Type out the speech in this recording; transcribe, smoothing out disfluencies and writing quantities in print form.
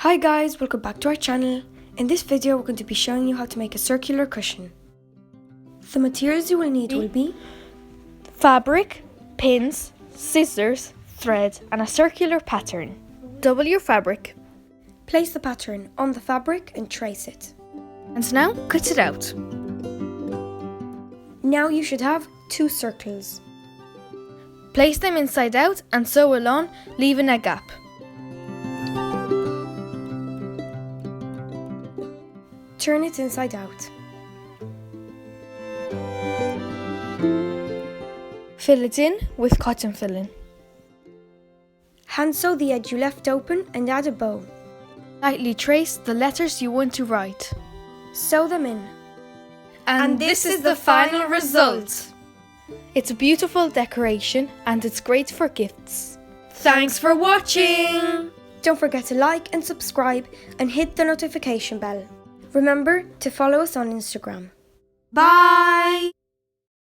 Hi guys, welcome back to our channel. In this video we're going to be showing you how to make a circular cushion. The materials you will need will be fabric, pins, scissors, thread and a circular pattern. Double your fabric. Place the pattern on the fabric and trace it. And now cut it out. Now you should have 2 circles. Place them inside out and sew along, leaving a gap. Turn it inside out. Fill it in with cotton filling. Hand sew the edge you left open and add a bow. Lightly trace the letters you want to write. Sew them in. And this is the final result. It's a beautiful decoration and it's great for gifts. Thanks for watching! Don't forget to like and subscribe and hit the notification bell. Remember to follow us on Instagram. Bye!